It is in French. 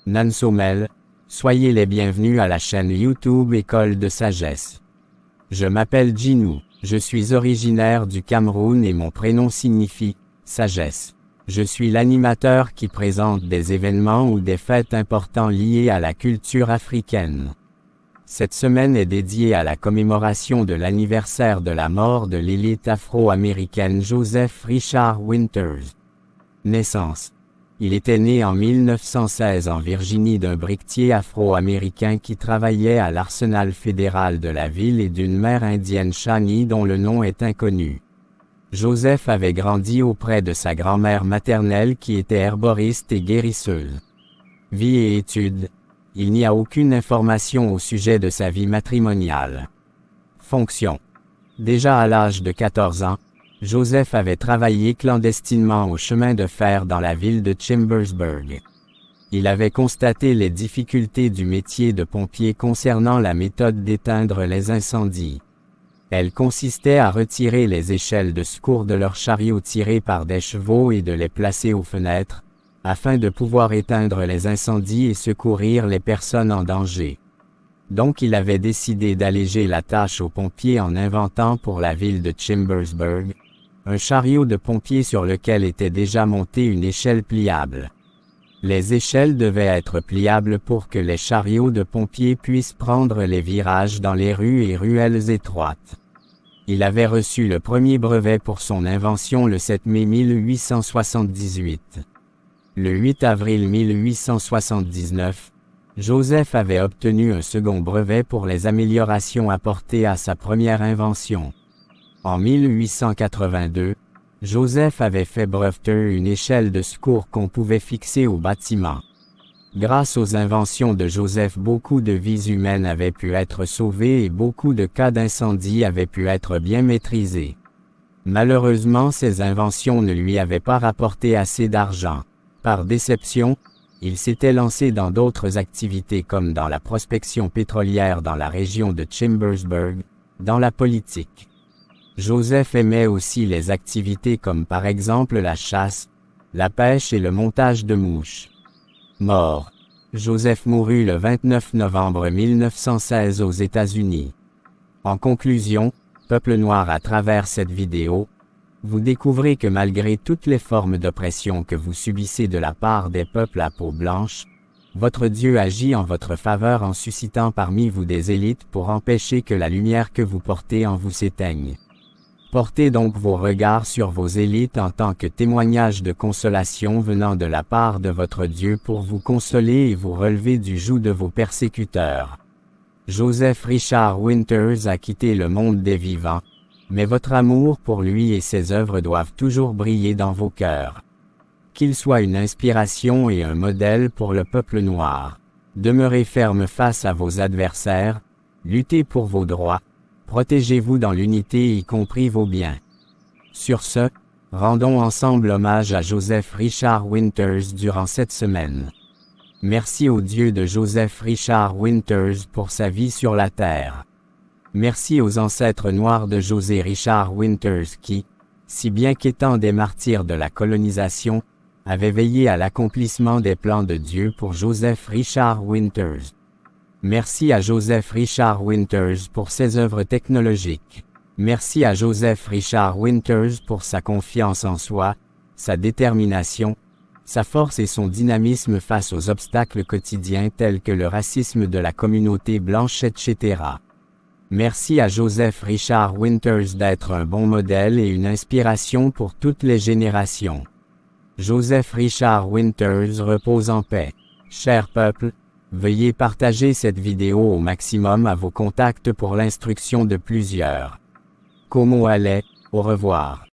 Nan Somel, soyez les bienvenus à la chaîne YouTube École de Sagesse. Je m'appelle Jinou, je suis originaire du Cameroun et mon prénom signifie « sagesse ». Je suis l'animateur qui présente des événements ou des fêtes importants liés à la culture africaine. Cette semaine est dédiée à la commémoration de l'anniversaire de la mort de l'élite afro-américaine Joseph Richard Winters. Naissance. Il était né en 1916 en Virginie d'un briquetier afro-américain qui travaillait à l'arsenal fédéral de la ville et d'une mère indienne Shani dont le nom est inconnu. Joseph avait grandi auprès de sa grand-mère maternelle qui était herboriste et guérisseuse. Vie et études. Il n'y a aucune information au sujet de sa vie matrimoniale. Fonction. Déjà à l'âge de 14 ans, Joseph avait travaillé clandestinement au chemin de fer dans la ville de Chambersburg. Il avait constaté les difficultés du métier de pompier concernant la méthode d'éteindre les incendies. Elle consistait à retirer les échelles de secours de leurs chariots tirés par des chevaux et de les placer aux fenêtres, afin de pouvoir éteindre les incendies et secourir les personnes en danger. Donc il avait décidé d'alléger la tâche aux pompiers en inventant pour la ville de Chambersburg un chariot de pompiers sur lequel était déjà montée une échelle pliable. Les échelles devaient être pliables pour que les chariots de pompiers puissent prendre les virages dans les rues et ruelles étroites. Il avait reçu le premier brevet pour son invention le 7 mai 1878. Le 8 avril 1879, Joseph avait obtenu un second brevet pour les améliorations apportées à sa première invention. En 1882, Joseph avait fait breveter une échelle de secours qu'on pouvait fixer au bâtiment. Grâce aux inventions de Joseph, beaucoup de vies humaines avaient pu être sauvées et beaucoup de cas d'incendie avaient pu être bien maîtrisés. Malheureusement, ces inventions ne lui avaient pas rapporté assez d'argent. Par déception, il s'était lancé dans d'autres activités comme dans la prospection pétrolière dans la région de Chambersburg, dans la politique. Joseph aimait aussi les activités comme par exemple la chasse, la pêche et le montage de mouches. Mort. Joseph mourut le 29 novembre 1916 aux États-Unis. En conclusion, peuple noir, à travers cette vidéo, vous découvrez que malgré toutes les formes d'oppression que vous subissez de la part des peuples à peau blanche, votre Dieu agit en votre faveur en suscitant parmi vous des élites pour empêcher que la lumière que vous portez en vous s'éteigne. Portez donc vos regards sur vos élites en tant que témoignage de consolation venant de la part de votre Dieu pour vous consoler et vous relever du joug de vos persécuteurs. Joseph Richard Winters a quitté le monde des vivants, mais votre amour pour lui et ses œuvres doivent toujours briller dans vos cœurs. Qu'il soit une inspiration et un modèle pour le peuple noir. Demeurez ferme face à vos adversaires, luttez pour vos droits, protégez-vous dans l'unité y compris vos biens. Sur ce, rendons ensemble hommage à Joseph Richard Winters durant cette semaine. Merci au Dieu de Joseph Richard Winters pour sa vie sur la terre. Merci aux ancêtres noirs de José Richard Winters qui, si bien qu'étant des martyrs de la colonisation, avaient veillé à l'accomplissement des plans de Dieu pour Joseph Richard Winters. Merci à Joseph Richard Winters pour ses œuvres technologiques. Merci à Joseph Richard Winters pour sa confiance en soi, sa détermination, sa force et son dynamisme face aux obstacles quotidiens tels que le racisme de la communauté blanche, etc. Merci à Joseph Richard Winters d'être un bon modèle et une inspiration pour toutes les générations. Joseph Richard Winters repose en paix. Cher peuple, veuillez partager cette vidéo au maximum à vos contacts pour l'instruction de plusieurs. Como allez, au revoir.